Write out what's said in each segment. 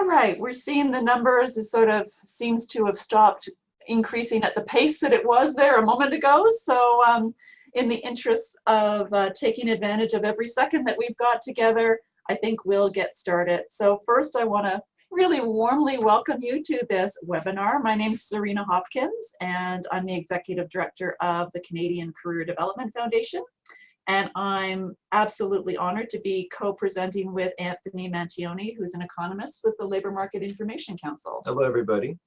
right, we're seeing the numbers, it sort of seems to have stopped increasing at the pace that it was there a moment ago. So in the interest of taking advantage of every second that we've got together, I think we'll get started. So first I want to really warmly welcome you to this webinar. My name is Serena Hopkins, and I'm the Executive Director of the Canadian Career Development Foundation. And I'm absolutely honored to be co-presenting with Anthony Mantione, who's an economist with the Labour Market Information Council. Hello, everybody.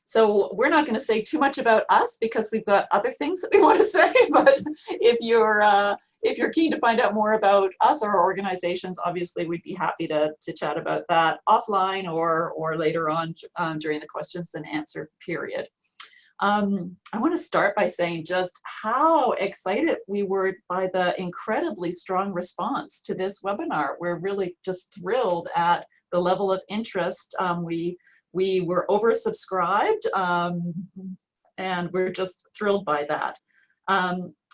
So we're not going to say too much about us because we've got other things that we want to say, but if you're keen to find out more about us or our organizations, obviously we'd be happy to chat about that offline or later on during the questions and answer period. I want to start by saying just how excited we were by the incredibly strong response to this webinar. We're really just thrilled at the level of interest. We were oversubscribed, and we're just thrilled by that.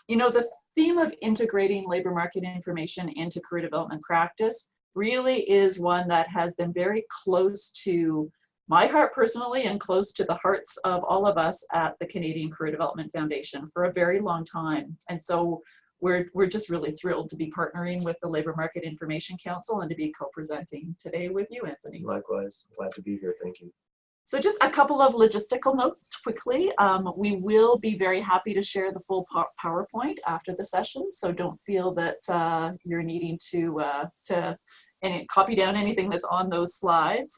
You know, the theme of integrating labor market information into career development practice really is one that has been very close to my heart personally and close to the hearts of all of us at the Canadian Career Development Foundation for a very long time. And so we're just really thrilled to be partnering with the Labour Market Information Council and to be co-presenting today with you, Anthony. Likewise, glad to be here, thank you. So just a couple of logistical notes quickly. We will be very happy to share the full PowerPoint after the session, so don't feel that you're needing to copy down anything that's on those slides.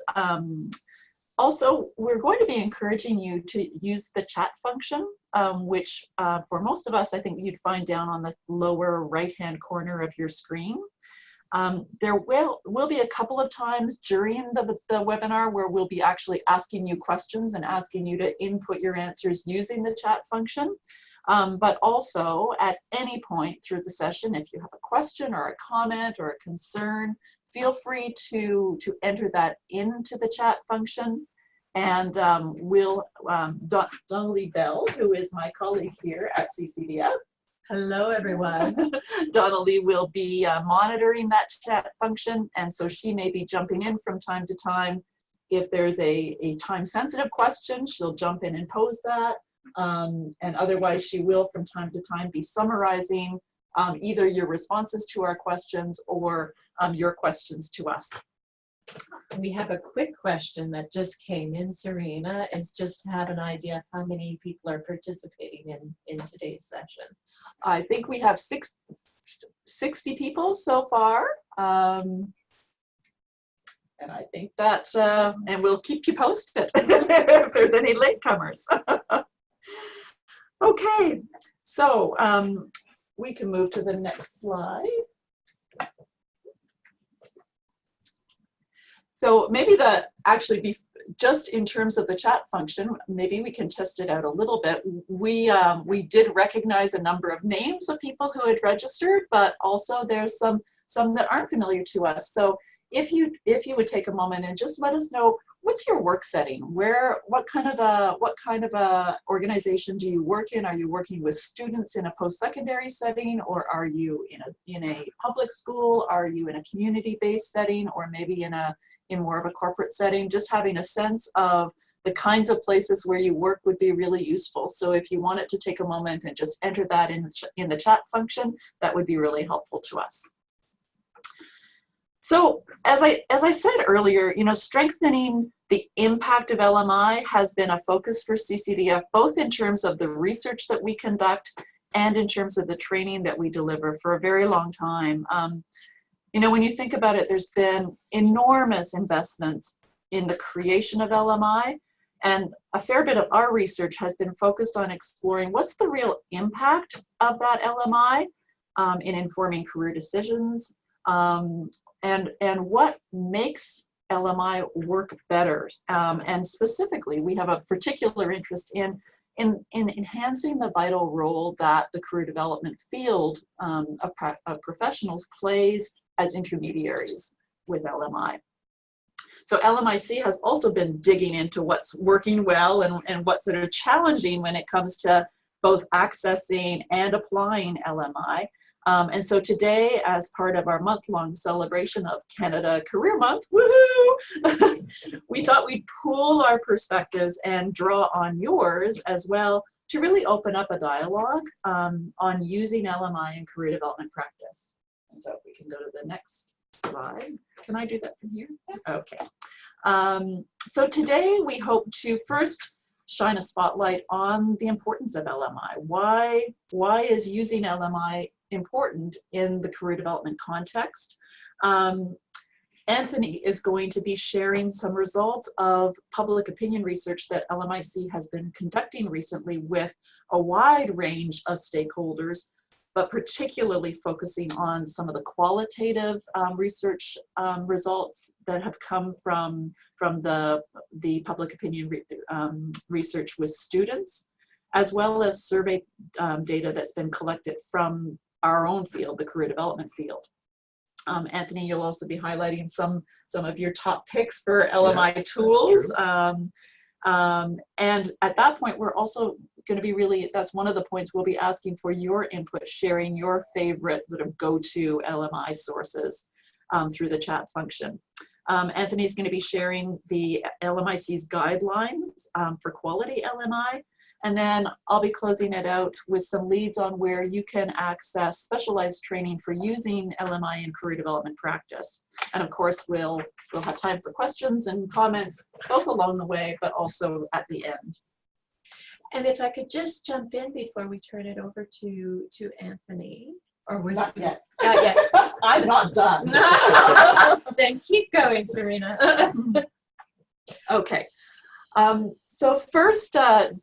Also, we're going to be encouraging you to use the chat function, which for most of us, I think you'd find down on the lower right-hand corner of your screen. There will be a couple of times during the webinar where we'll be actually asking you questions and asking you to input your answers using the chat function. But also at any point through the session, if you have a question or a comment or a concern, feel free to enter that into the chat function. And Donnelly Bell, who is my colleague here at CCDF. Hello, everyone. Donnelly will be monitoring that chat function, and so she may be jumping in from time to time. If there's a time-sensitive question, she'll jump in and pose that. And otherwise, she will from time to time be summarizing either your responses to our questions or your questions to us. We have a quick question that just came in, Serena, is just to have an idea of how many people are participating in today's session. I think we have 60 people so far. And I think that, and we'll keep you posted if there's any latecomers. Okay, so we can move to the next slide. So maybe just in terms of the chat function, maybe we can test it out a little bit. We did recognize a number of names of people who had registered, but also there's some that aren't familiar to us. So if you would take a moment and just let us know, what's your work setting? What kind of a organization do you work in? Are you working with students in a post-secondary setting, or are you in a public school? Are you in a community-based setting, or maybe in more of a corporate setting? Just having a sense of the kinds of places where you work would be really useful. So if you wanted to take a moment and just enter that in the chat function, that would be really helpful to us. So as I said earlier, strengthening the impact of LMI has been a focus for CCDF, both in terms of the research that we conduct and in terms of the training that we deliver for a very long time. When you think about it, there's been enormous investments in the creation of LMI, and a fair bit of our research has been focused on exploring what's the real impact of that LMI in informing career decisions, and what makes LMI work better. And specifically, we have a particular interest in enhancing the vital role that the career development field of professionals plays as intermediaries with LMI. So LMIC has also been digging into what's working well and what's sort of challenging when it comes to both accessing and applying LMI. And so today, as part of our month-long celebration of Canada Career Month, woohoo! thought we'd pool our perspectives and draw on yours as well to really open up a dialogue on using LMI in career development practice. And so if we can go to the next slide. Can I do that from here? Okay. So today we hope to first shine a spotlight on the importance of LMI. Why is using LMI important in the career development context? Anthony is going to be sharing some results of public opinion research that LMIC has been conducting recently with a wide range of stakeholders, but particularly focusing on some of the qualitative research results that have come from the public opinion research with students, as well as survey data that's been collected from our own field, the career development field. Anthony, you'll also be highlighting some of your top picks for LMI tools. And at that point, we're also going to be that's one of the points we'll be asking for your input, sharing your favorite sort of go-to LMI sources through the chat function. Anthony's going to be sharing the LMIC's guidelines for quality LMI. And then I'll be closing it out with some leads on where you can access specialized training for using LMI in career development practice. And of course, we'll have time for questions and comments both along the way, but also at the end. And if I could just jump in before we turn it over to Anthony, or was Not yet. Not yet. I'm not done. Then keep going, Serena. Okay. So first,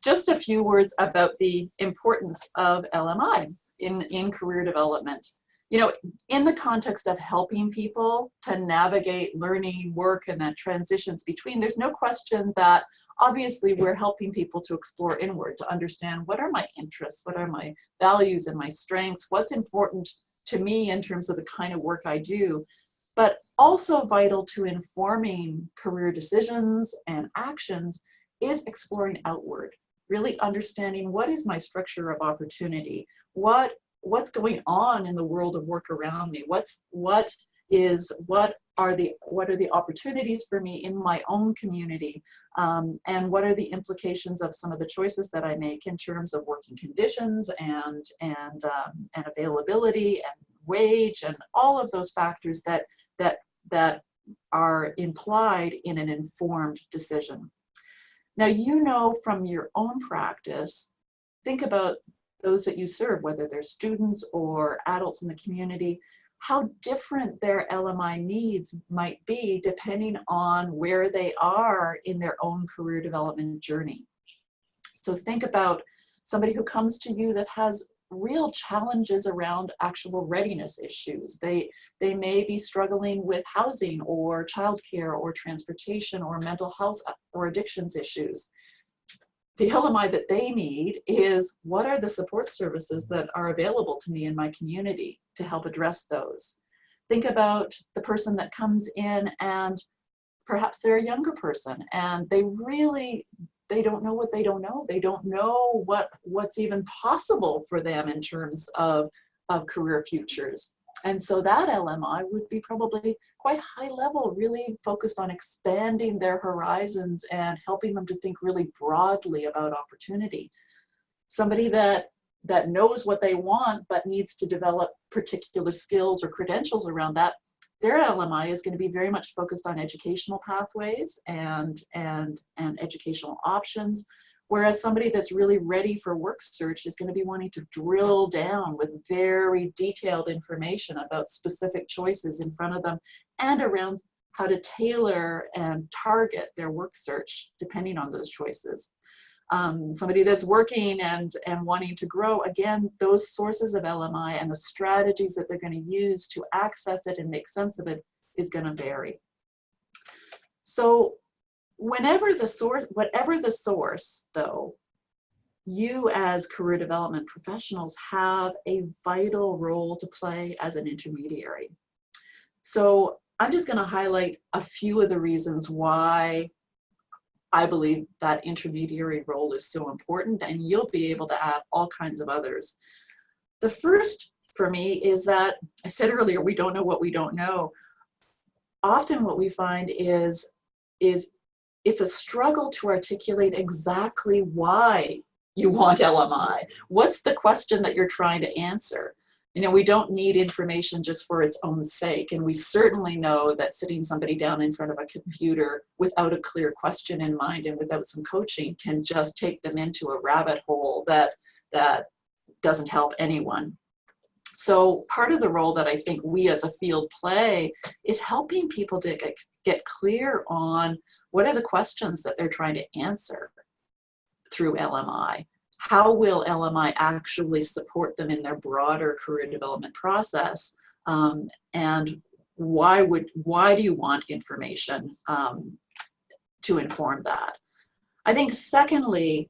just a few words about the importance of LMI in career development. You know, in the context of helping people to navigate learning, work, and that transitions between, there's no question that obviously we're helping people to explore inward, to understand what are my interests, what are my values and my strengths, what's important to me in terms of the kind of work I do, but also vital to informing career decisions and actions is exploring outward, really understanding what is my structure of opportunity, what's going on in the world of work around me, what are the opportunities for me in my own community, and what are the implications of some of the choices that I make in terms of working conditions and availability and wage and all of those factors that are implied in an informed decision. Now, you know from your own practice, think about those that you serve, whether they're students or adults in the community, how different their LMI needs might be depending on where they are in their own career development journey. So think about somebody who comes to you that has real challenges around actual readiness issues. They may be struggling with housing or childcare or transportation or mental health or addictions issues. The LMI that they need is, what are the support services that are available to me in my community to help address those? Think about the person that comes in and perhaps they're a younger person and they don't know what they don't know. They don't know what's even possible for them in terms of career futures. And so that LMI would be probably quite high level, really focused on expanding their horizons and helping them to think really broadly about opportunity. Somebody that knows what they want but needs to develop particular skills or credentials around that, their LMI is going to be very much focused on educational pathways and educational options, whereas somebody that's really ready for work search is going to be wanting to drill down with very detailed information about specific choices in front of them and around how to tailor and target their work search depending on those choices. Somebody that's working and wanting to grow, again, those sources of LMI and the strategies that they're going to use to access it and make sense of it is going to vary. So whatever the source, though, you as career development professionals have a vital role to play as an intermediary. So I'm just going to highlight a few of the reasons why I believe that intermediary role is so important, and you'll be able to add all kinds of others. The first for me is that, I said earlier, we don't know what we don't know. Often what we find is it's a struggle to articulate exactly why you want LMI. What's the question that you're trying to answer? You know, we don't need information just for its own sake. And we certainly know that sitting somebody down in front of a computer without a clear question in mind and without some coaching can just take them into a rabbit hole that doesn't help anyone. So part of the role that I think we as a field play is helping people to get clear on what are the questions that they're trying to answer through LMI. How will LMI actually support them in their broader career development process? And why do you want information to inform that? I think secondly,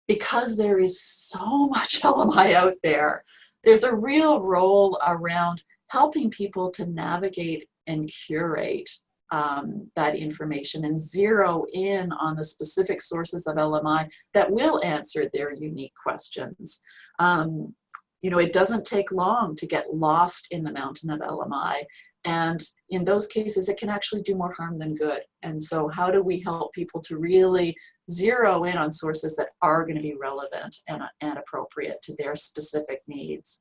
because there is so much LMI out there, there's a real role around helping people to navigate and curate that information and zero in on the specific sources of LMI that will answer their unique questions. You know, it doesn't take long to get lost in the mountain of LMI. And in those cases, it can actually do more harm than good. And so how do we help people to really zero in on sources that are going to be relevant and appropriate to their specific needs?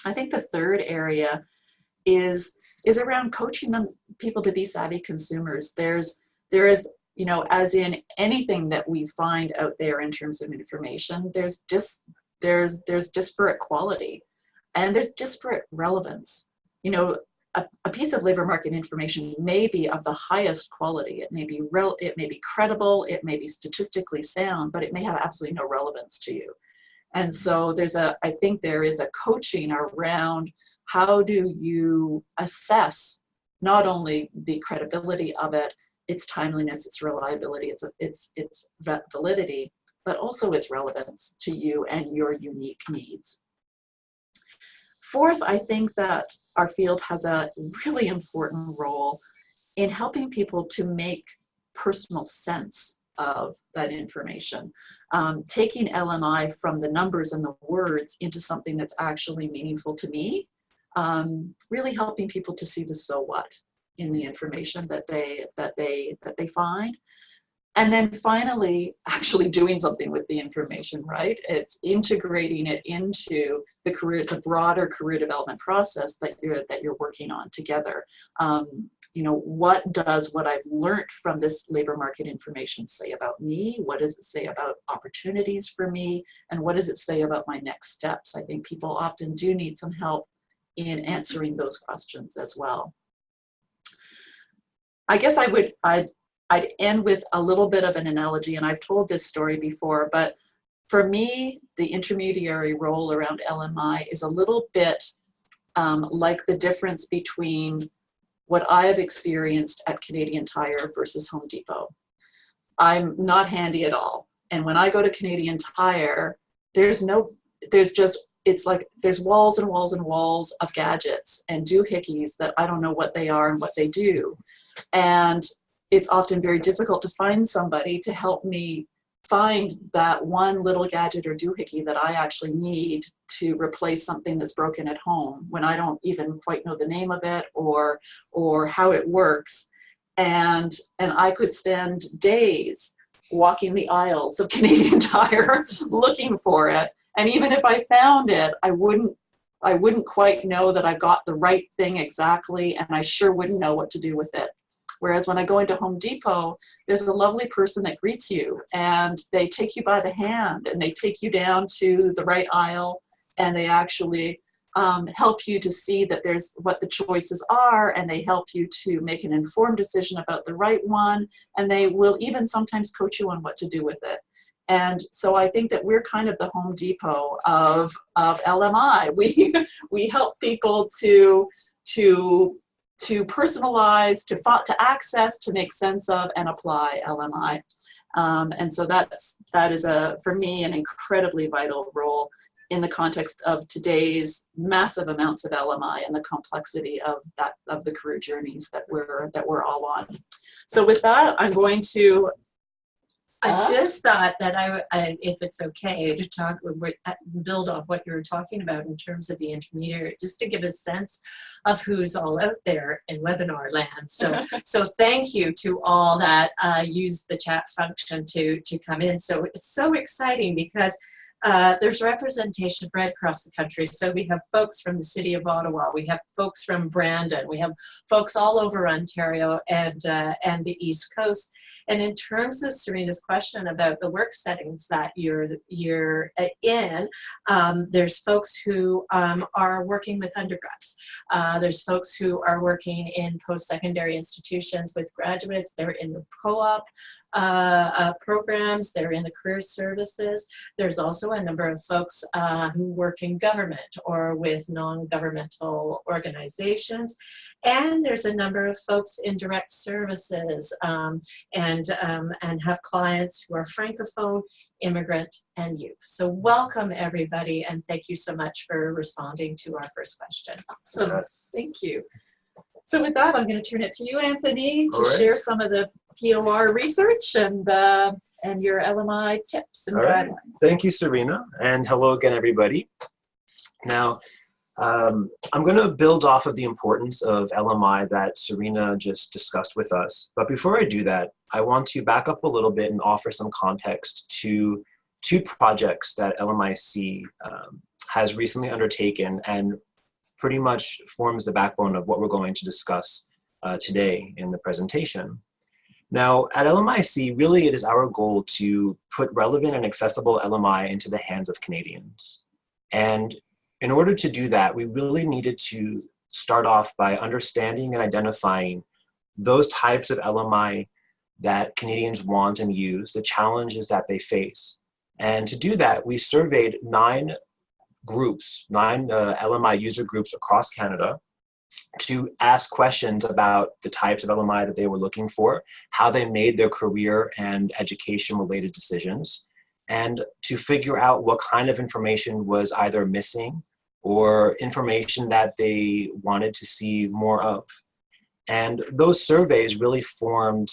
I think the third area is around coaching people to be savvy consumers. There is, you know, as in anything that we find out there in terms of information, there's disparate quality and there's disparate relevance. You know, a piece of labor market information may be of the highest quality. It may be credible, it may be statistically sound, but it may have absolutely no relevance to you. And so I think there is a coaching around how do you assess not only the credibility of it, its timeliness, its reliability, its validity, but also its relevance to you and your unique needs. Fourth, I think that our field has a really important role in helping people to make personal sense of that information, taking LMI from the numbers and the words into something that's actually meaningful to me, really helping people to see the so what in the information that they find. And then finally, actually doing something with the information, right? It's integrating it into the broader career development process that you're working on together. You know, what does what I've learned from this labor market information say about me? What does it say about opportunities for me? And what does it say about my next steps? I think people often do need some help in answering those questions as well. I guess I'd end with a little bit of an analogy, and I've told this story before, but for me, the intermediary role around LMI is a little bit like the difference between what I have experienced at Canadian Tire versus Home Depot. I'm not handy at all. And when I go to Canadian Tire, it's like there's walls and walls and walls of gadgets and doohickeys that I don't know what they are and what they do. And it's often very difficult to find somebody to help me find that one little gadget or doohickey that I actually need to replace something that's broken at home when I don't even quite know the name of it or how it works. And I could spend days walking the aisles of Canadian Tire looking for it. And even if I found it, I wouldn't quite know that I got the right thing exactly, and I sure wouldn't know what to do with it. Whereas when I go into Home Depot, there's a lovely person that greets you and they take you by the hand and they take you down to the right aisle and they actually help you to see that there's what the choices are, and they help you to make an informed decision about the right one, and they will even sometimes coach you on what to do with it. And so I think that we're kind of the Home Depot of LMI. We help people to personalize, to access, to make sense of, and apply LMI. And so that is for me, an incredibly vital role in the context of today's massive amounts of LMI and the complexity of the career journeys that we're all on. So with that, I'm going to I just thought that if it's okay to talk, build on what you were talking about in terms of the intermediary, just to give a sense of who's all out there in webinar land. So thank you to all that use the chat function to come in. So it's so exciting because there's representation right across the country. So we have folks from the city of Ottawa, we have folks from Brandon, we have folks all over Ontario and the East Coast. And in terms of Serena's question about the work settings that you're in, there's folks who are working with undergrads. There's folks who are working in post-secondary institutions with graduates. They're in the co-op programs. They're in the career services. There's also a number of folks who work in government or with non-governmental organizations. And there's a number of folks in direct services and have clients who are francophone, immigrant, and youth. So welcome everybody, and thank you so much for responding to our first question. Awesome, thank you. So with that, I'm going to turn it to you, Anthony, to share some of the POR research and your LMI tips and guidelines. Thank you, Serena, and hello again, everybody. Now, I'm going to build off of the importance of LMI that Serena just discussed with us. But before I do that, I want to back up a little bit and offer some context to two projects that LMIC has recently undertaken and pretty much forms the backbone of what we're going to discuss today in the presentation. Now, at LMIC, really it is our goal to put relevant and accessible LMI into the hands of Canadians. And in order to do that, we really needed to start off by understanding and identifying those types of LMI that Canadians want and use, the challenges that they face. And to do that, we surveyed 9 LMI user groups across Canada to ask questions about the types of LMI that they were looking for, how they made their career and education related decisions, and to figure out what kind of information was either missing or information that they wanted to see more of. And those surveys really formed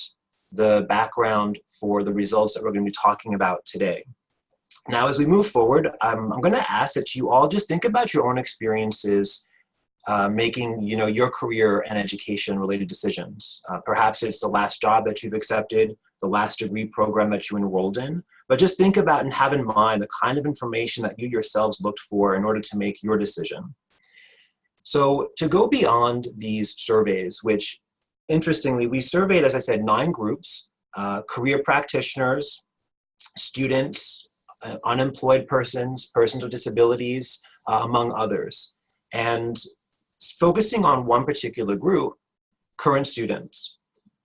the background for the results that we're going to be talking about today. Now, as we move forward, I'm going to ask that you all just think about your own experiences making your career and education related decisions. Perhaps it's the last job that you've accepted, the last degree program that you enrolled in, but just think about and have in mind the kind of information that you yourselves looked for in order to make your decision. So to go beyond these surveys, which interestingly, we surveyed, as I said, 9 groups, career practitioners, students, unemployed persons, persons with disabilities, among others. And focusing on one particular group, current students.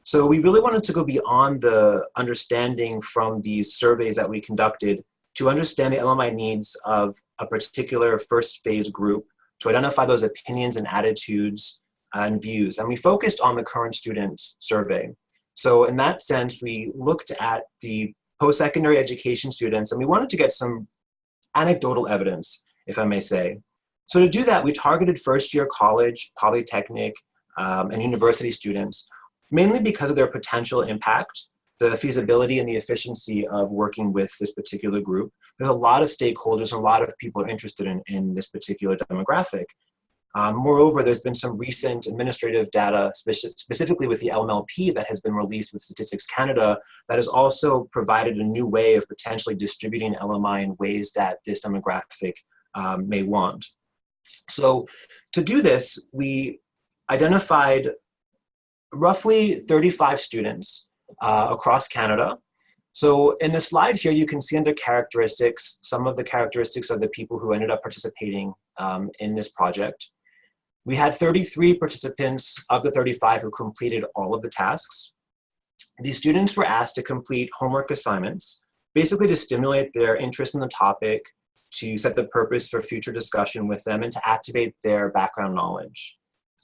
So we really wanted to go beyond the understanding from these surveys that we conducted to understand the LMI needs of a particular first phase group, to identify those opinions and attitudes and views. And we focused on the current students survey. So in that sense, we looked at the post-secondary education students, and we wanted to get some anecdotal evidence, if I may say. So to do that, we targeted first-year college, polytechnic, and university students, mainly because of their potential impact, the feasibility and the efficiency of working with this particular group. There's a lot of stakeholders, a lot of people are interested in this particular demographic. Moreover, there's been some recent administrative data, specifically with the LMLP, that has been released with Statistics Canada, that has also provided a new way of potentially distributing LMI in ways that this demographic may want. So to do this, we identified roughly 35 students across Canada. So in the slide here, you can see under characteristics, some of the characteristics of the people who ended up participating in this project. We had 33 participants of the 35 who completed all of the tasks. These students were asked to complete homework assignments, basically to stimulate their interest in the topic, to set the purpose for future discussion with them, and to activate their background knowledge.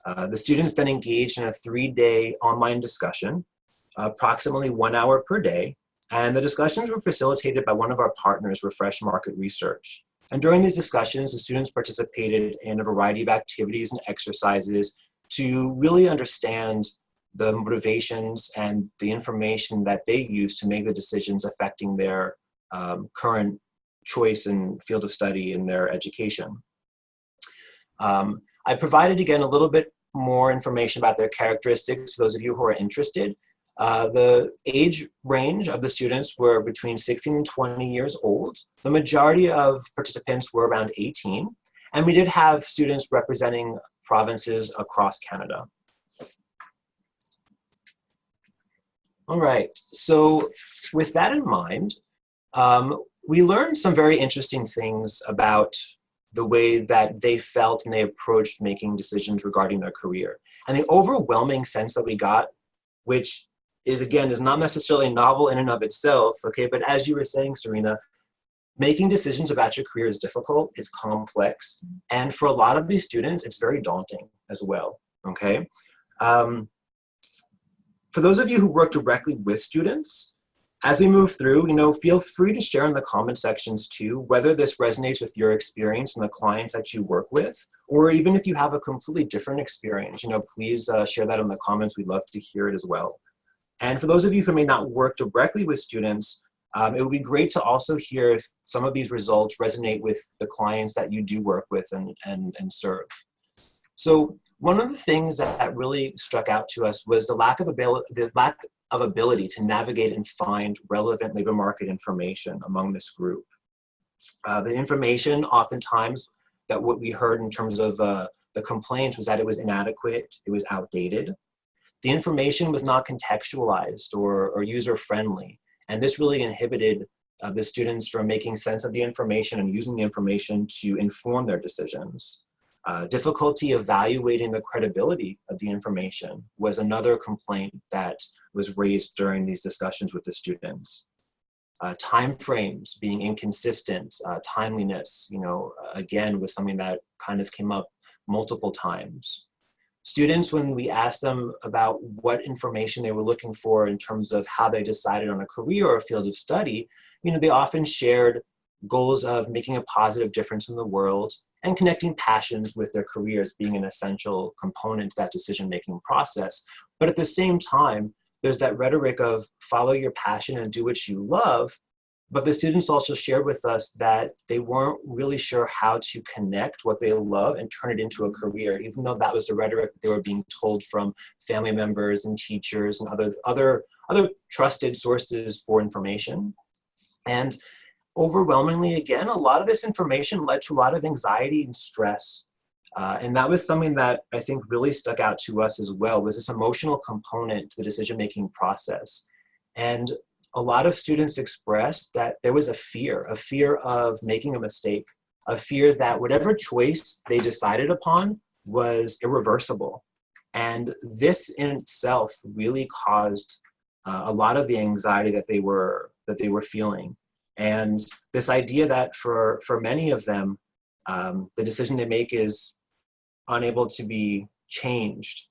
The students then engaged in a 3-day online discussion, approximately 1 hour per day, and the discussions were facilitated by one of our partners, Refresh Market Research. And during these discussions, the students participated in a variety of activities and exercises to really understand the motivations and the information that they use to make the decisions affecting their current choice and field of study in their education. I provided, again, a little bit more information about their characteristics for those of you who are interested. The age range of the students were between 16 and 20 years old. The majority of participants were around 18, and we did have students representing provinces across Canada. All right, so with that in mind, we learned some very interesting things about the way that they felt and they approached making decisions regarding their career. And the overwhelming sense that we got, which is, again, is not necessarily novel in and of itself, okay, but as you were saying, Serena, making decisions about your career is difficult, it's complex, and for a lot of these students, it's very daunting as well, okay? For those of you who work directly with students, as we move through, feel free to share in the comment sections too, whether this resonates with your experience and the clients that you work with, or even if you have a completely different experience, please share that in the comments. We'd love to hear it as well. And for those of you who may not work directly with students, it would be great to also hear if some of these results resonate with the clients that you do work with and serve. So one of the things that really struck out to us was the lack of ability to navigate and find relevant labor market information among this group. The information oftentimes that what we heard in terms of the complaint was that it was inadequate, it was outdated. The information was not contextualized or user-friendly, and this really inhibited the students from making sense of the information and using the information to inform their decisions. Difficulty evaluating the credibility of the information was another complaint that was raised during these discussions with the students. Time frames being inconsistent, timeliness, again, was something that kind of came up multiple times. Students, when we asked them about what information they were looking for in terms of how they decided on a career or a field of study, they often shared goals of making a positive difference in the world and connecting passions with their careers being an essential component to that decision-making process. But at the same time, there's that rhetoric of follow your passion and do what you love. But the students also shared with us that they weren't really sure how to connect what they love and turn it into a career, even though that was the rhetoric that they were being told from family members and teachers and other trusted sources for information. And overwhelmingly, again, a lot of this information led to a lot of anxiety and stress. And that was something that I think really stuck out to us as well, was this emotional component to the decision-making process. And a lot of students expressed that there was a fear of making a mistake, a fear that whatever choice they decided upon was irreversible. And this in itself really caused a lot of the anxiety that they were feeling. And this idea that for many of them, the decision they make is unable to be changed,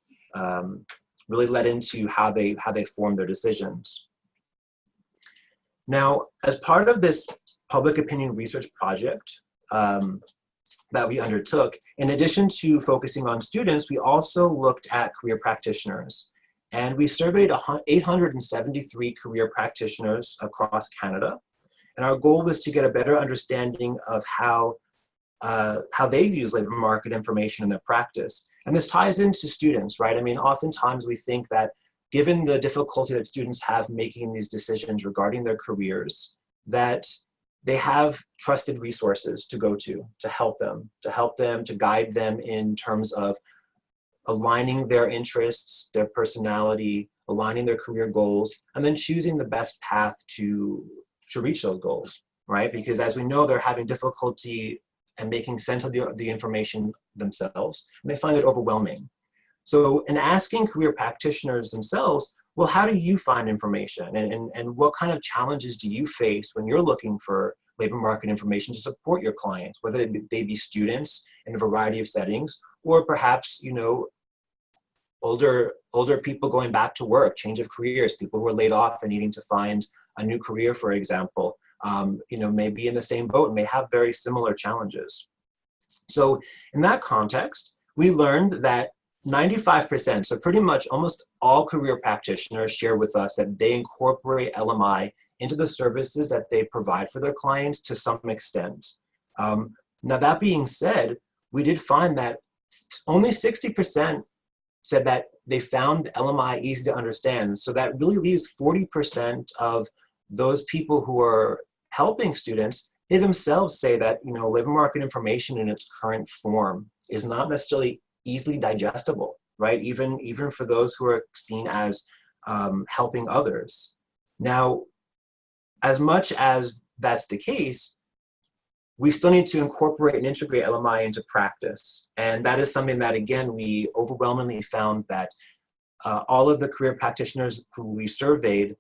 really led into how they form their decisions. Now, as part of this public opinion research project that we undertook, in addition to focusing on students, we also looked at career practitioners. And we surveyed 873 career practitioners across Canada. And our goal was to get a better understanding of how they use labor market information in their practice. And this ties into students, right? I mean, oftentimes we think that given the difficulty that students have making these decisions regarding their careers, that they have trusted resources to go to help them, to guide them in terms of aligning their interests, their personality, aligning their career goals, and then choosing the best path to reach those goals, right? Because as we know, they're having difficulty in making sense of the information themselves, and they find it overwhelming. So in asking career practitioners themselves, well, how do you find information? And what kind of challenges do you face when you're looking for labor market information to support your clients, whether they be students in a variety of settings, or perhaps, older people going back to work, change of careers, people who are laid off and needing to find a new career, for example, may be in the same boat and may have very similar challenges. So in that context, we learned that 95%, so pretty much almost all career practitioners share with us that they incorporate LMI into the services that they provide for their clients to some extent. Now that being said, we did find that only 60% said that they found LMI easy to understand. So that really leaves 40% of those people who are helping students. They themselves say that, you know, labor market information in its current form is not necessarily easily digestible, right? Even for those who are seen as helping others. Now, as much as that's the case, we still need to incorporate and integrate LMI into practice. And that is something that, again, we overwhelmingly found that all of the career practitioners who we surveyed,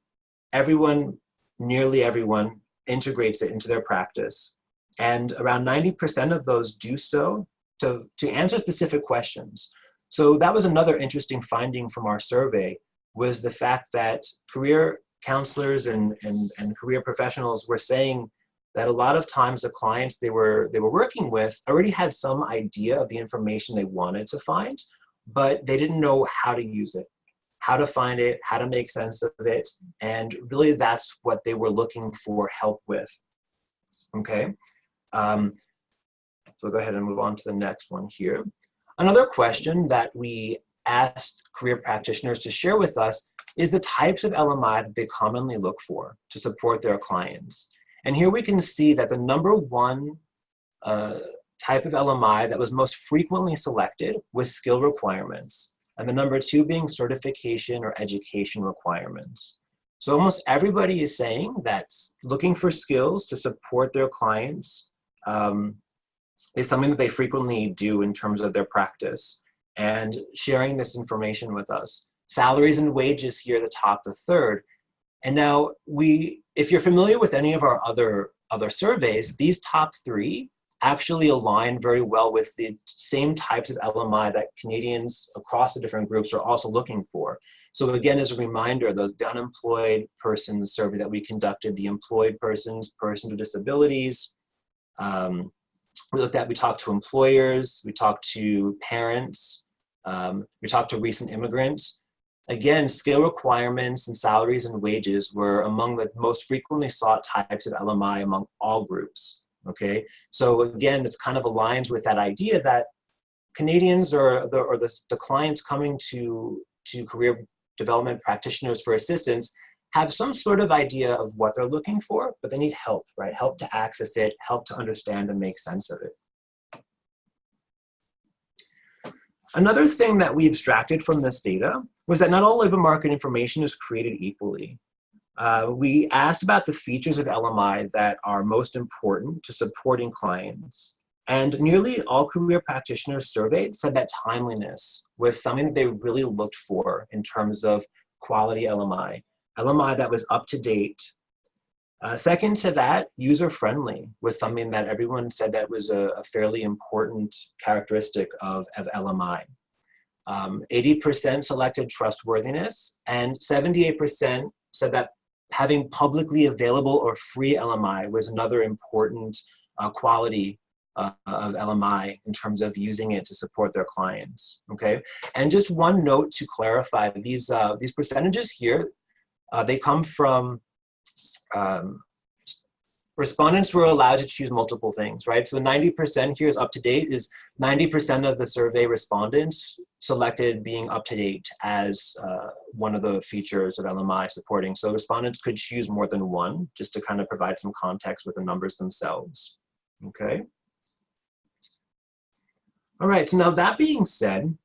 nearly everyone integrates it into their practice. And around 90% of those do so to answer specific questions. So that was another interesting finding from our survey, was the fact that career counselors and career professionals were saying that a lot of times the clients they were working with already had some idea of the information they wanted to find, but they didn't know how to use it, how to find it, how to make sense of it. And really that's what they were looking for help with, okay? So we'll go ahead and move on to the next one here. Another question that we asked career practitioners to share with us is the types of LMI that they commonly look for to support their clients. And here we can see that the number one type of LMI that was most frequently selected was skill requirements, and the number two being certification or education requirements. So almost everybody is saying that looking for skills to support their clients is something that they frequently do in terms of their practice, and sharing this information with us. Salaries and wages here, the top, the third. And now if you're familiar with any of our other surveys, these top three actually align very well with the same types of LMI that Canadians across the different groups are also looking for. So again, as a reminder, the unemployed persons survey that we conducted, the employed persons, persons with disabilities, we talked to employers, we talked to parents, we talked to recent immigrants. Again, skill requirements and salaries and wages were among the most frequently sought types of LMI among all groups, okay? So again, this kind of aligns with that idea that Canadians or the clients coming to career development practitioners for assistance have some sort of idea of what they're looking for, but they need help, right? Help to access it, help to understand and make sense of it. Another thing that we abstracted from this data was that not all labor market information is created equally. We asked about the features of LMI that are most important to supporting clients. And nearly all career practitioners surveyed said that timeliness was something that they really looked for in terms of quality LMI that was up to date. Second to that, user-friendly was something that everyone said that was a fairly important characteristic of LMI. 80% selected trustworthiness, and 78% said that having publicly available or free LMI was another important quality of LMI in terms of using it to support their clients, okay? And just one note to clarify, these percentages here, they come from respondents were allowed to choose multiple things, right? So the 90% here is up to date, is 90% of the survey respondents selected being up to date as one of the features of LMI supporting. So respondents could choose more than one, just to kind of provide some context with the numbers themselves, okay? All right, so now that being said,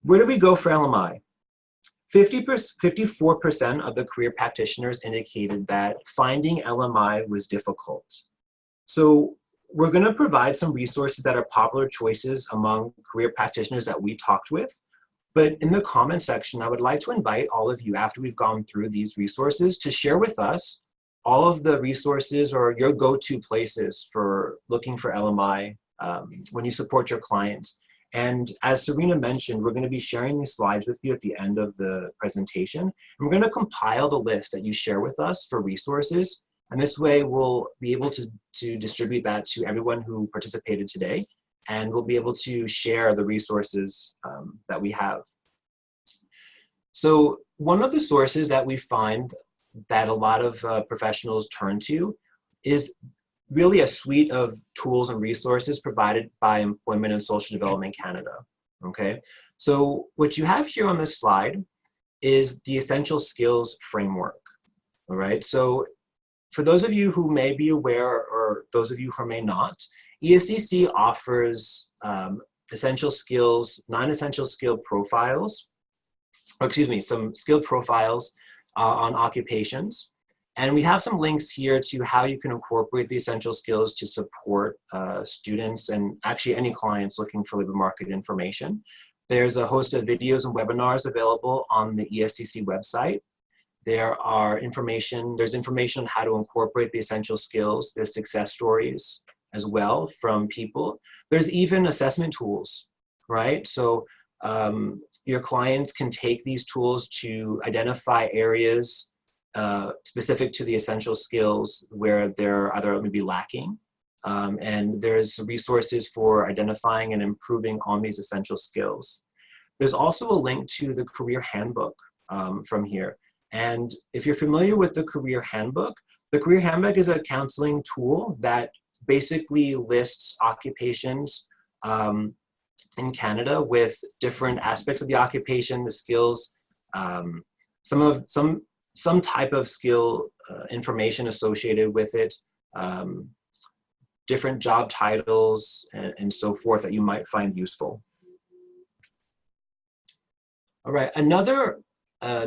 where do we go for LMI? 54% of the career practitioners indicated that finding LMI was difficult. So we're going to provide some resources that are popular choices among career practitioners that we talked with. But in the comment section, I would like to invite all of you, after we've gone through these resources, to share with us all of the resources or your go-to places for looking for LMI when you support your clients. And as Serena mentioned, we're going to be sharing these slides with you at the end of the presentation. And we're going to compile the list that you share with us for resources. And this way we'll be able to distribute that to everyone who participated today. and we'll be able to share the resources that we have. So one of the sources that we find that a lot of professionals turn to is really a suite of tools and resources provided by Employment and Social Development Canada, okay? So what you have here on this slide is the essential skills framework, all right? So for those of you who may be aware, or those of you who may not, ESDC offers essential skills, non-essential skill profiles, or excuse me, some skill profiles on occupations. And we have some links here to how you can incorporate the essential skills to support students and actually any clients looking for labor market information. There's a host of videos and webinars available on the ESDC website. There's information on how to incorporate the essential skills. There's success stories as well from people. There's even assessment tools, right? So your clients can take these tools to identify areas specific to the essential skills where they're either maybe lacking. And there's resources for identifying and improving on these essential skills. There's also a link to the career handbook from here. And if you're familiar with the career handbook is a counseling tool that basically lists occupations in Canada with different aspects of the occupation, the skills, some type of skill information associated with it, different job titles, and so forth that you might find useful. All right, another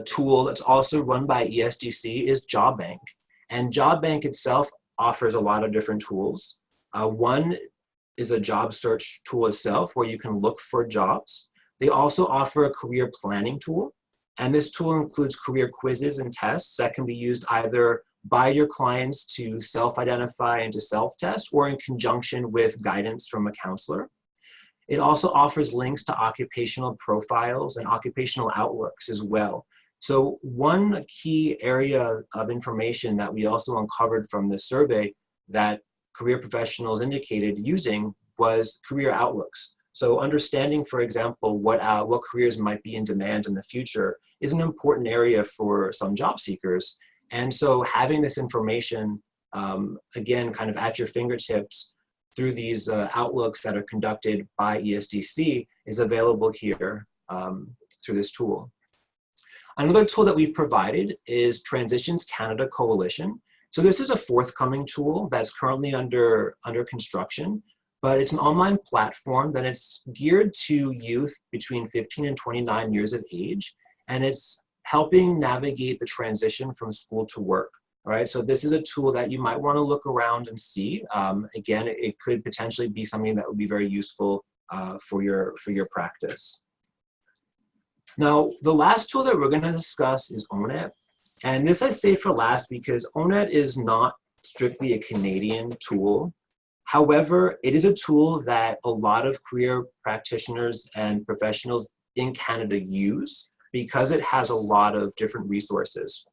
tool that's also run by ESDC is Job Bank. And Job Bank itself offers a lot of different tools. One is a job search tool itself where you can look for jobs. They also offer a career planning tool. And this tool includes career quizzes and tests that can be used either by your clients to self-identify and to self-test, or in conjunction with guidance from a counselor. It also offers links to occupational profiles and occupational outlooks as well. So one key area of information that we also uncovered from this survey that career professionals indicated using was career outlooks. So understanding, for example, what careers might be in demand in the future is an important area for some job seekers. And so having this information, again, kind of at your fingertips through these outlooks that are conducted by ESDC is available here through this tool. Another tool that we've provided is Transitions Canada Coalition. So this is a forthcoming tool that's currently under construction, but it's an online platform that it's geared to youth between 15 and 29 years of age, and it's helping navigate the transition from school to work. All right, so this is a tool that you might want to look around and see. Again, it could potentially be something that would be very useful for your practice. Now, the last tool that we're going to discuss is ONET. And this I say for last because ONET is not strictly a Canadian tool. However, it is a tool that a lot of career practitioners and professionals in Canada use because it has a lot of different resources.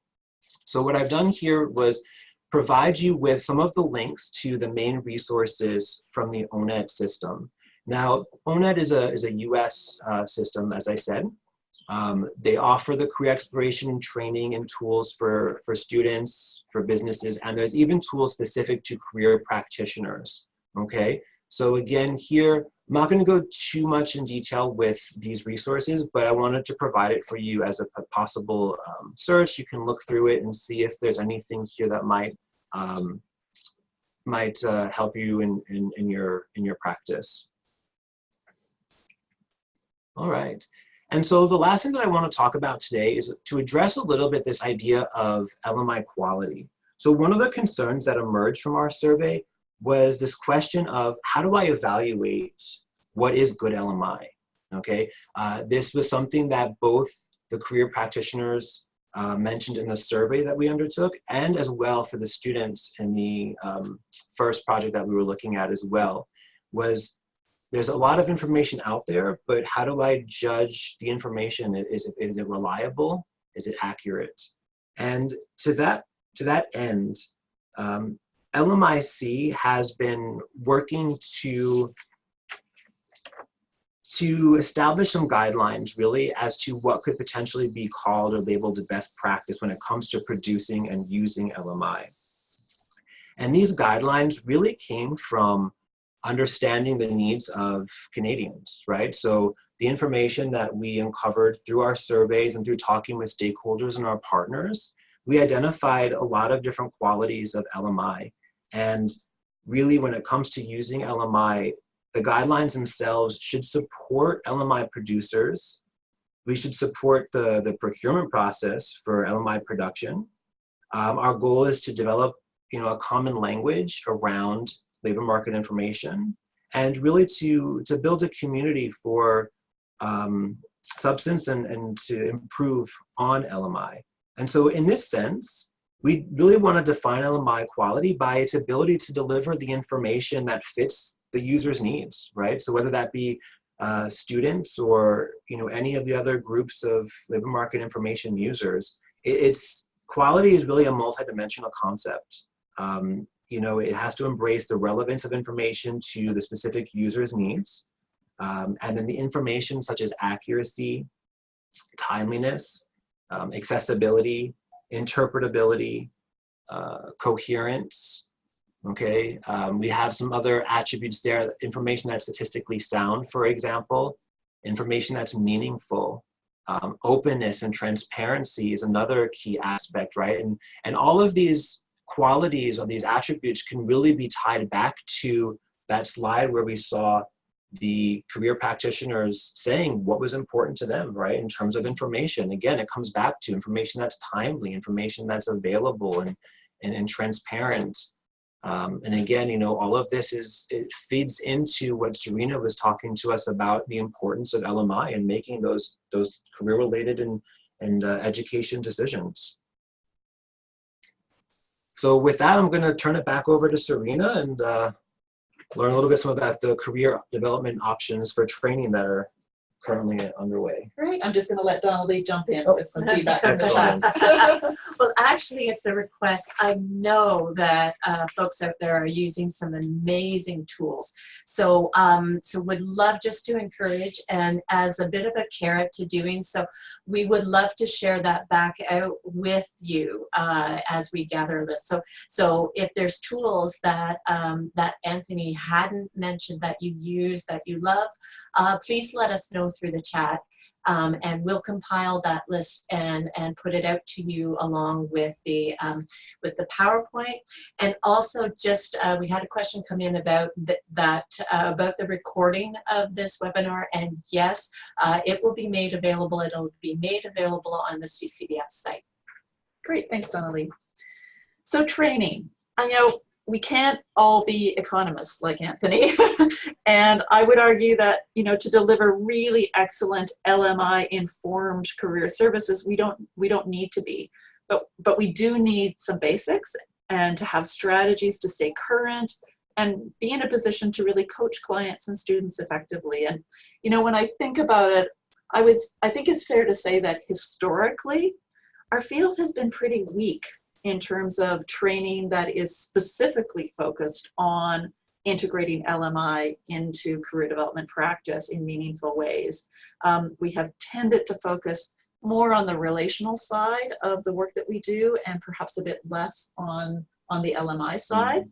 So what I've done here was provide you with some of the links to the main resources from the ONET system. Now, ONET is a US system, as I said. They offer the career exploration training and tools for students, for businesses, and there's even tools specific to career practitioners, okay? So again, here, I'm not gonna go too much in detail with these resources, but I wanted to provide it for you as a possible search. You can look through it and see if there's anything here that might help you in your practice. All right. And so the last thing that I want to talk about today is to address a little bit this idea of LMI quality. So one of the concerns that emerged from our survey was this question of how do I evaluate what is good LMI, okay? This was something that both the career practitioners mentioned in the survey that we undertook, and as well for the students in the first project that we were looking at as well, was there's a lot of information out there, but how do I judge the information? Is it reliable? Is it accurate? And to that end, LMIC has been working to to establish some guidelines really as to what could potentially be called or labeled a best practice when it comes to producing and using LMI. And these guidelines really came from understanding the needs of Canadians, right? So the information that we uncovered through our surveys and through talking with stakeholders and our partners, we identified a lot of different qualities of LMI. And really, when it comes to using LMI, the guidelines themselves should support LMI producers. We should support the procurement process for LMI production. Our goal is to develop, a common language around labor market information, and really to build a community for substance and to improve on LMI. And so in this sense, we really want to define LMI quality by its ability to deliver the information that fits the user's needs, right? So whether that be students or any of the other groups of labor market information users, it's quality is really a multidimensional concept. It has to embrace the relevance of information to the specific user's needs, and then the information such as accuracy, timeliness, accessibility, interpretability, coherence. Okay, we have some other attributes there, information that's statistically sound, for example, information that's meaningful, openness and transparency is another key aspect, right? And all of these qualities or these attributes can really be tied back to that slide where we saw the career practitioners saying what was important to them, right, in terms of information. Again, it comes back to information that's timely, information that's available and transparent. And again, all of this it feeds into what Serena was talking to us about, the importance of LMI and making those career-related and education decisions. So with that, I'm going to turn it back over to Serena and learn a little bit about the career development options for training that are currently underway. Great. I'm just going to let Donna Lee jump in with some feedback. Excellent. Well, actually, it's a request. I know that folks out there are using some amazing tools. So, would love just to encourage, and as a bit of a carrot to doing so, we would love to share that back out with you as we gather this. So if there's tools that that Anthony hadn't mentioned that you use, that you love, please let us know through the chat, and we'll compile that list and put it out to you along with the PowerPoint. And also, just we had a question come in about about the recording of this webinar, and yes, it will be made available. It'll be made available on the CCDF site. Great, thanks, Donna Lee. So training, I know we can't all be economists like Anthony, and I would argue that to deliver really excellent LMI informed career services, we don't need to be, but we do need some basics and to have strategies to stay current and be in a position to really coach clients and students effectively. And when I think about it, I think it's fair to say that historically our field has been pretty weak in terms of training that is specifically focused on integrating LMI into career development practice in meaningful ways. We have tended to focus more on the relational side of the work that we do and perhaps a bit less on the LMI side.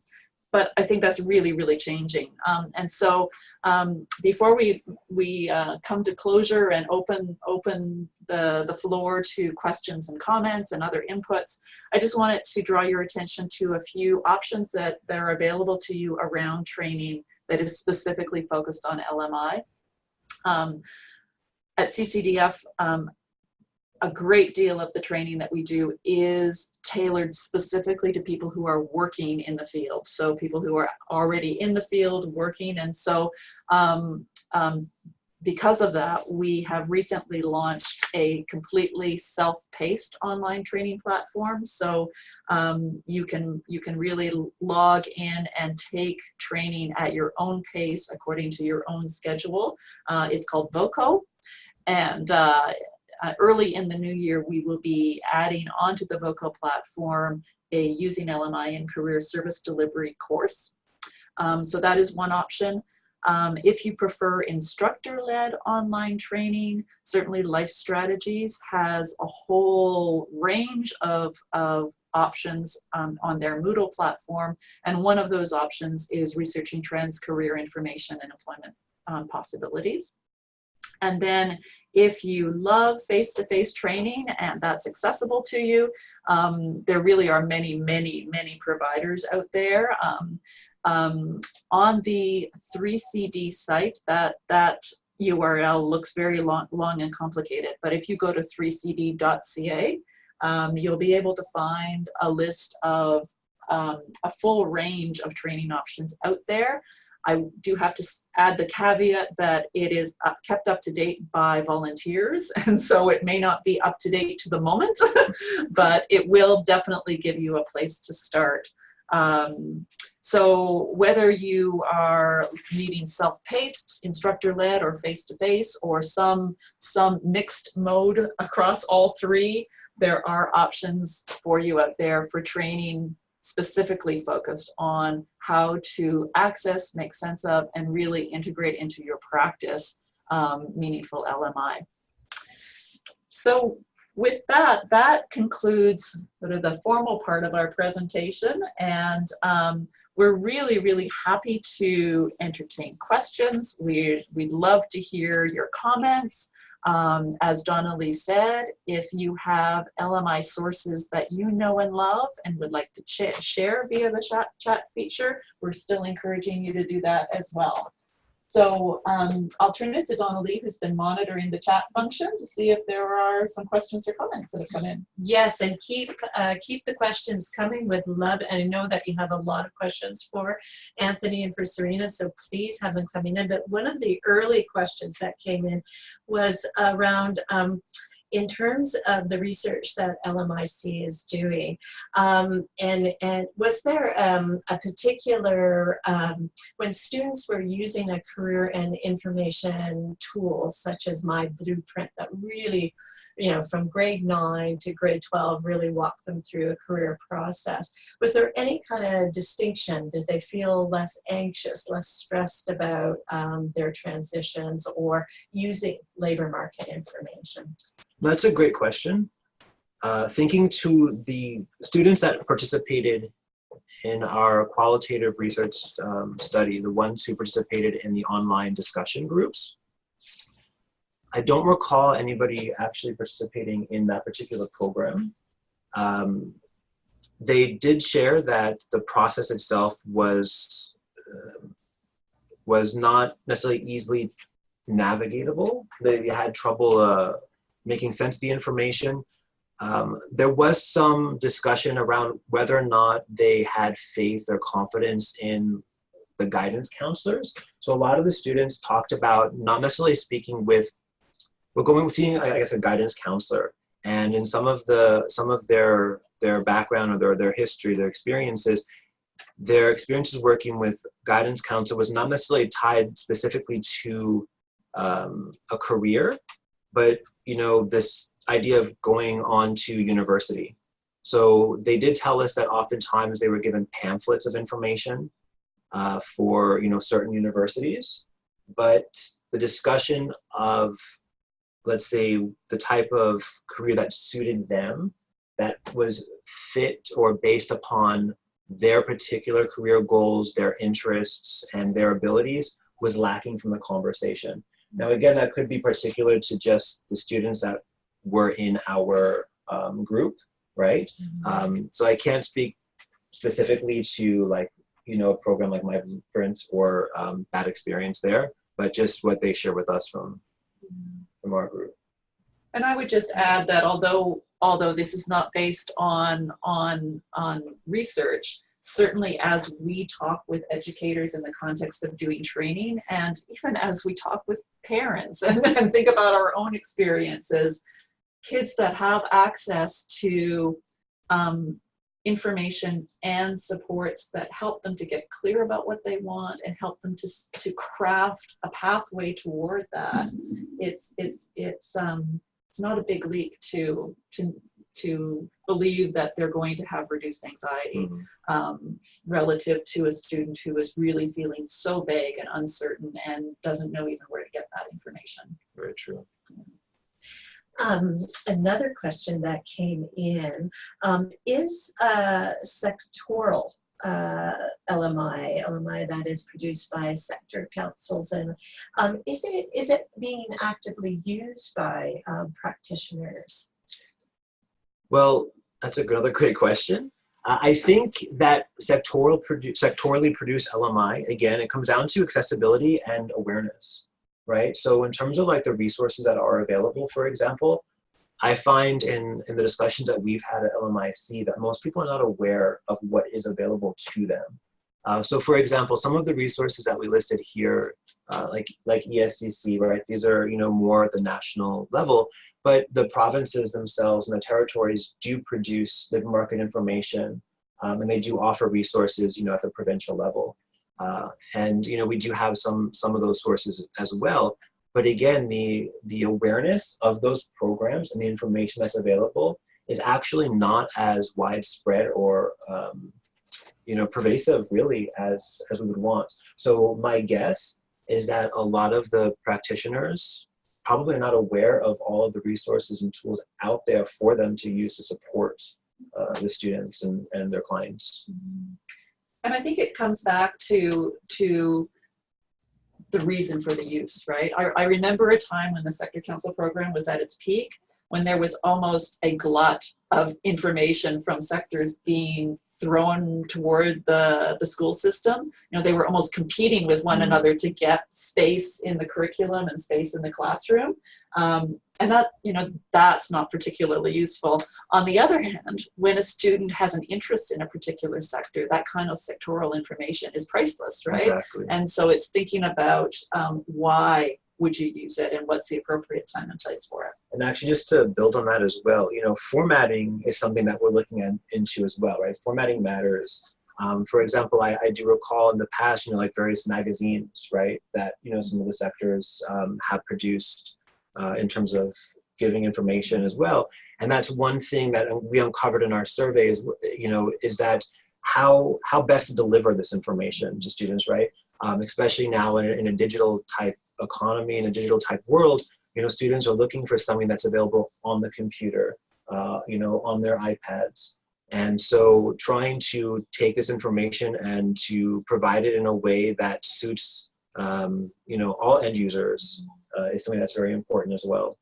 But I think that's really, really changing. And so before we come to closure and open the floor to questions and comments and other inputs, I just wanted to draw your attention to a few options that are available to you around training that is specifically focused on LMI. At CCDF, a great deal of the training that we do is tailored specifically to people who are working in the field. So people who are already in the field working. And so because of that, we have recently launched a completely self-paced online training platform. So you can really log in and take training at your own pace according to your own schedule. It's called VOCO. And early in the new year, we will be adding onto the VOCO platform a Using LMI in Career Service Delivery course. So that is one option. If you prefer instructor-led online training, certainly Life Strategies has a whole range of options on their Moodle platform. And one of those options is Researching Trends, Career Information, and Employment Possibilities. And then if you love face-to-face training and that's accessible to you, there really are many, many, many providers out there. On the 3CD site, that URL looks very long and complicated, but if you go to 3cd.ca, you'll be able to find a list of a full range of training options out there. I do have to add the caveat that it is kept up to date by volunteers, and so it may not be up to date to the moment, but it will definitely give you a place to start. So whether you are needing self-paced, instructor-led, or face-to-face, or some mixed mode across all three, there are options for you out there for training specifically focused on how to access, make sense of, and really integrate into your practice meaningful LMI. So with that, that concludes sort of the formal part of our presentation, and we're really, really happy to entertain questions. We'd love to hear your comments. As Donna Lee said, if you have LMI sources that you know and love and would like to share via the chat feature, we're still encouraging you to do that as well. So I'll turn it to Donna Lee, who's been monitoring the chat function, to see if there are some questions or comments that have come in. Yes, and keep the questions coming. Would love, and I know that you have a lot of questions for Anthony and for Serena, so please have them coming in. But one of the early questions that came in was around in terms of the research that LMIC is doing, and was there a particular, when students were using a career and information tool such as My Blueprint that really, you know, from grade 9 to grade 12 really walked them through a career process, was there any kind of distinction? Did they feel less anxious, less stressed about their transitions or using labor market information? That's a great question. Thinking to the students that participated in our qualitative research study, the ones who participated in the online discussion groups, I don't recall anybody actually participating in that particular program. They did share that the process itself was not necessarily easily navigatable. They had trouble making sense of the information. There was some discussion around whether or not they had faith or confidence in the guidance counselors. So a lot of the students talked about not necessarily speaking with, but going with seeing, I guess, a guidance counselor. And in some of their background or their history, their experiences working with guidance counselor was not necessarily tied specifically to a career, but you know, this idea of going on to university. So they did tell us that oftentimes they were given pamphlets of information for, you know, certain universities, but the discussion of, let's say, the type of career that suited them, that was fit or based upon their particular career goals, their interests, and their abilities, was lacking from the conversation. Now, again, that could be particular to just the students that were in our group, right? Mm-hmm. So I can't speak specifically to, like, you know, a program like My Blueprint or that experience there, but just what they share with us from our group. And I would just add that although this is not based on research, certainly as we talk with educators in the context of doing training, and even as we talk with parents and think about our own experiences, kids that have access to information and supports that help them to get clear about what they want and help them to craft a pathway toward that, it's not a big leap to to believe that they're going to have reduced anxiety relative to a student who is really feeling so vague and uncertain and doesn't know even where to get that information. Very true. Another question that came in is sectoral LMI that is produced by sector councils, and is it being actively used by practitioners? Well, that's another great question. I think that sectorally produced LMI, again, it comes down to accessibility and awareness, right? So in terms of like the resources that are available, for example, I find in the discussions that we've had at LMIC that most people are not aware of what is available to them. So for example, some of the resources that we listed here, like ESDC, right? These are, more at the national level, but the provinces themselves and the territories do produce labor market information, and they do offer resources, at the provincial level. And we do have some of those sources as well. But again, the awareness of those programs and the information that's available is actually not as widespread or pervasive really as we would want. So my guess is that a lot of the practitioners probably are not aware of all of the resources and tools out there for them to use to support the students and their clients. And I think it comes back to the reason for the use, right? I remember a time when the Sector Council program was at its peak, when there was almost a glut of information from sectors being thrown toward the school system. They were almost competing with one another to get space in the curriculum and space in the classroom. And that, that's not particularly useful. On the other hand, when a student has an interest in a particular sector, that kind of sectoral information is priceless, right? Exactly. And so it's thinking about why would you use it and what's the appropriate time and place for it. And actually, just to build on that as well, formatting is something that we're looking into as well, right? Formatting matters. For example, I do recall in the past, like various magazines, right, that, some of the sectors have produced in terms of giving information as well. And that's one thing that we uncovered in our survey is, is that how best to deliver this information to students, right? Especially now in a digital type economy, in a digital type world, students are looking for something that's available on the computer, on their iPads. And so trying to take this information and to provide it in a way that suits, all end users is something that's very important as well.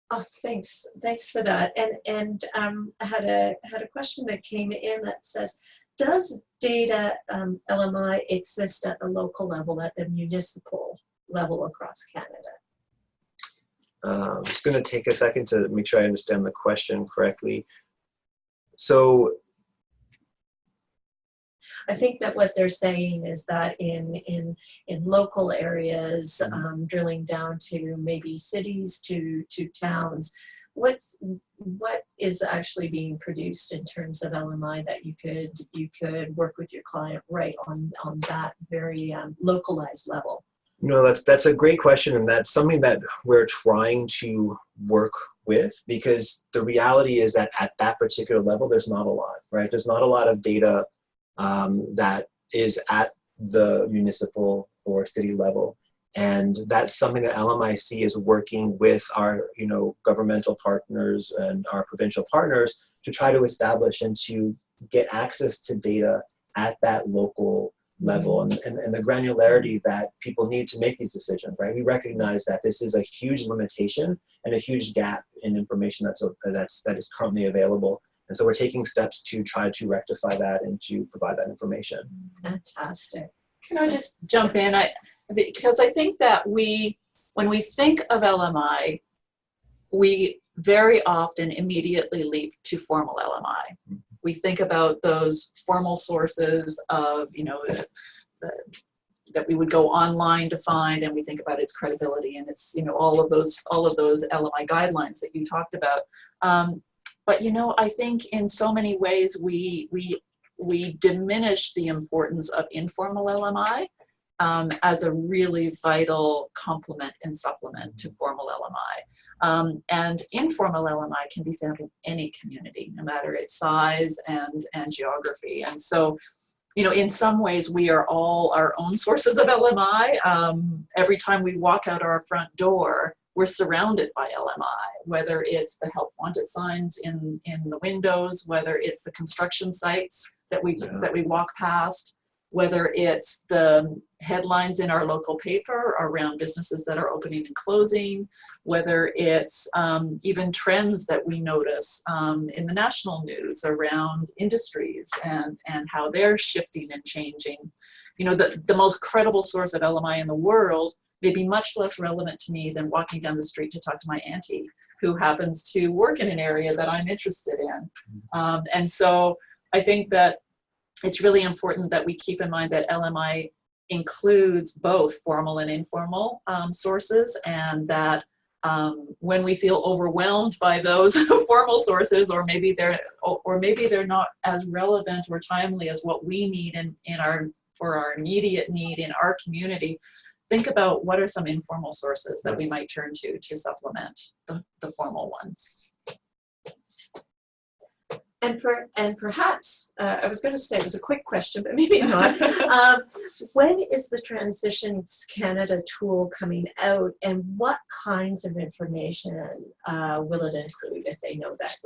Oh, thanks for that. And I had a question that came in that says, does data LMI exist at the local level, at the municipal level across Canada? I'm just going to take a second to make sure I understand the question correctly. So I think that what they're saying is that in local areas, drilling down to maybe cities to towns, what is actually being produced in terms of LMI that you could work with your client right on that very localized level? That's a great question, and that's something that we're trying to work with, because the reality is that at that particular level, there's not a lot, right? There's not a lot of data that is at the municipal or city level. And that's something that LMIC is working with our, governmental partners and our provincial partners to try to establish and to get access to data at that local level and the granularity that people need to make these decisions, right? We recognize that this is a huge limitation and a huge gap in information that is currently available. And so we're taking steps to try to rectify that and to provide that information. Fantastic. Can I just jump in? Because I think that when we think of LMI, we very often immediately leap to formal LMI. We think about those formal sources of, that we would go online to find, and we think about its credibility and its, all of those LMI guidelines that you talked about. But I think in so many ways we diminish the importance of informal LMI as a really vital complement and supplement to formal And informal LMI can be found in any community, no matter its size and geography. And so, you know, in some ways, we are all our own sources of LMI. Every time we walk out our front door, we're surrounded by LMI, whether it's the help wanted signs in the windows, whether it's the construction sites that we walk past, whether it's the headlines in our local paper around businesses that are opening and closing, whether it's even trends that we notice in the national news around industries and how they're shifting and changing. You know, the most credible source of LMI in the world may be much less relevant to me than walking down the street to talk to my auntie who happens to work in an area that I'm interested in. And so I think that it's really important that we keep in mind that LMI includes both formal and informal sources, and that when we feel overwhelmed by those formal sources, or maybe they're not as relevant or timely as what we need for our immediate need in our community, think about what are some informal sources that we might turn to supplement the formal ones. And perhaps, I was going to say it was a quick question, but maybe not. When is the Transitions Canada tool coming out, and what kinds of information will it include, if they know that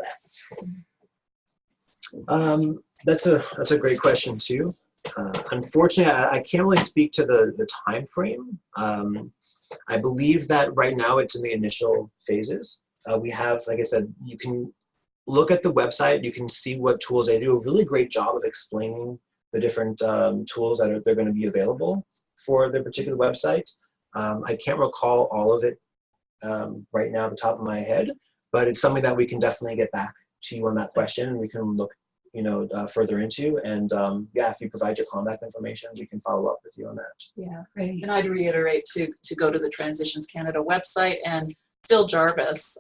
yet? That's a great question too. Unfortunately, I can't really speak to the time frame. I believe that right now it's in the initial phases. We have, like I said, you can look at the website, you can see what tools they do a really great job of explaining the different tools that they're going to be available for their particular website. I can't recall all of it right now at the top of my head, but it's something that we can definitely get back to you on that question, and we can look, you know, further into. And yeah, if you provide your contact information, we can follow up with you on that. Yeah, great. And I'd reiterate to go to the Transitions Canada website, and Phil Jarvis,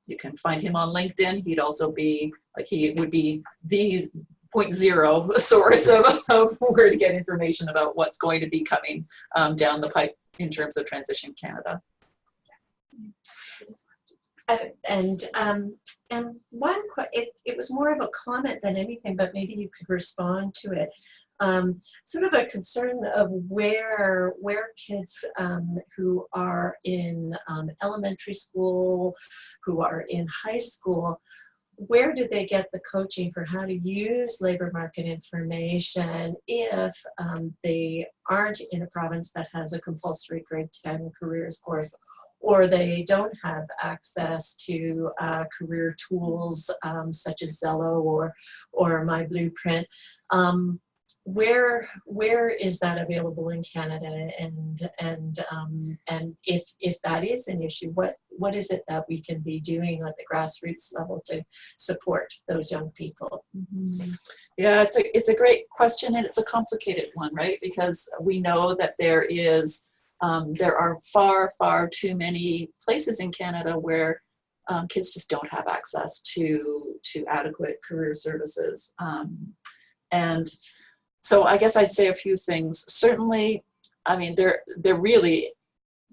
you can find him on LinkedIn. He'd also be, he would be the 0.0 source of where to get information about what's going to be coming down the pipe in terms of Transition Canada. And one, it was more of a comment than anything, but maybe you could respond to it. Sort of a concern of where kids who are in elementary school, who are in high school, where do they get the coaching for how to use labor market information if they aren't in a province that has a compulsory grade 10 careers course, or they don't have access to career tools such as Zello or My Blueprint? Where is that available in Canada? And if that is an issue, what is it that we can be doing at the grassroots level to support those young people? Mm-hmm. Yeah, it's a great question, and it's a complicated one, right? Because we know that there are far too many places in Canada where kids just don't have access to adequate career services. And so I guess I'd say a few things. Certainly, I mean, there really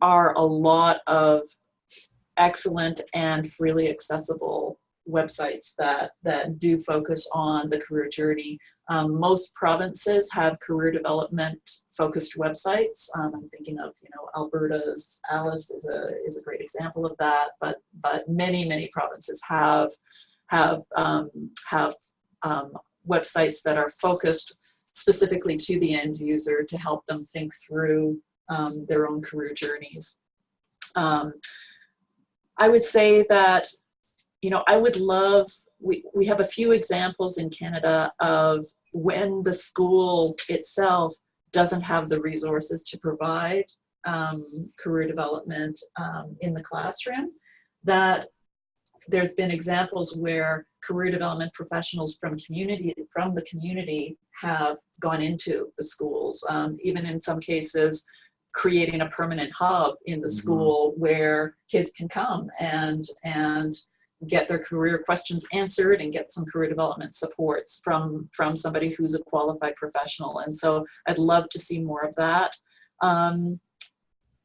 are a lot of excellent and freely accessible websites that do focus on the career journey. Most provinces have career development focused websites. I'm thinking of, you know, Alberta's Alice is a great example of that, but many provinces have websites that are focused specifically to the end user to help them think through their own career journeys. I would say that, you know, I would love, we have a few examples in Canada of when the school itself doesn't have the resources to provide career development in the classroom, that there's been examples where career development professionals from the community have gone into the schools, even in some cases creating a permanent hub in the school where kids can come and get their career questions answered and get some career development supports from somebody who's a qualified professional. And so I'd love to see more of that.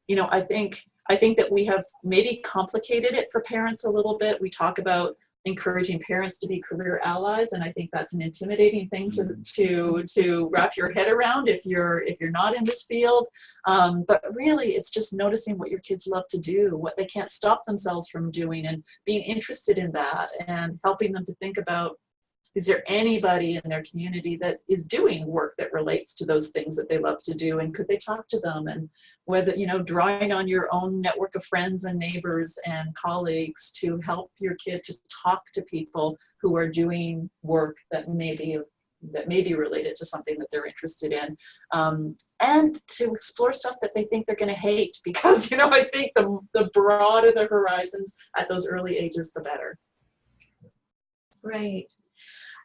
You know, I think I think that we have maybe complicated it for parents a little bit. We talk about encouraging parents to be career allies, and I think that's an intimidating thing to wrap your head around if you're not in this field. But really, it's just noticing what your kids love to do, what they can't stop themselves from doing, and being interested in that, and helping them to think about, is there anybody in their community that is doing work that relates to those things that they love to do, and could they talk to them? And whether, drawing on your own network of friends and neighbors and colleagues to help your kid to talk to people who are doing work that may be related to something that they're interested in, and to explore stuff that they think they're going to hate, because I think the broader the horizons at those early ages, the better. Right.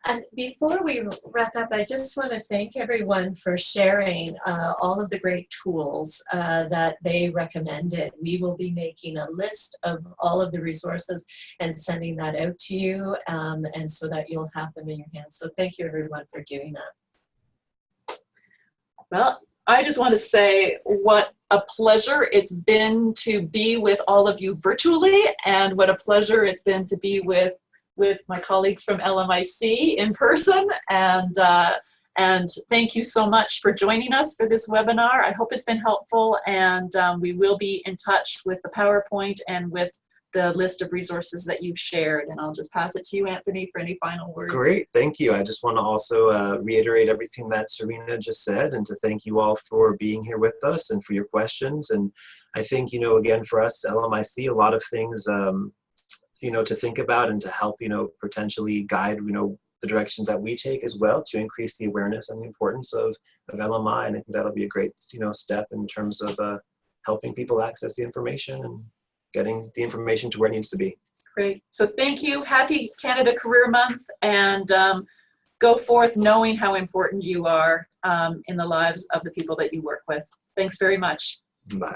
And before we wrap up, I just want to thank everyone for sharing all of the great tools that they recommended. We will be making a list of all of the resources and sending that out to you, and so that you'll have them in your hands. So thank you, everyone, for doing that. Well, I just want to say what a pleasure it's been to be with all of you virtually, and what a pleasure it's been to be with my colleagues from LMIC in person, and thank you so much for joining us for this webinar. I hope it's been helpful, and we will be in touch with the PowerPoint and with the list of resources that you've shared, and I'll just pass it to you, Anthony, for any final words. Great, thank you. I just want to also reiterate everything that Serena just said, and to thank you all for being here with us and for your questions. And I think, again, for us, LMIC, a lot of things to think about and to help, potentially guide, the directions that we take as well, to increase the awareness and the importance of LMI. And I think that'll be a great, step in terms of helping people access the information and getting the information to where it needs to be. Great. So thank you. Happy Canada Career Month, and go forth knowing how important you are in the lives of the people that you work with. Thanks very much. Bye.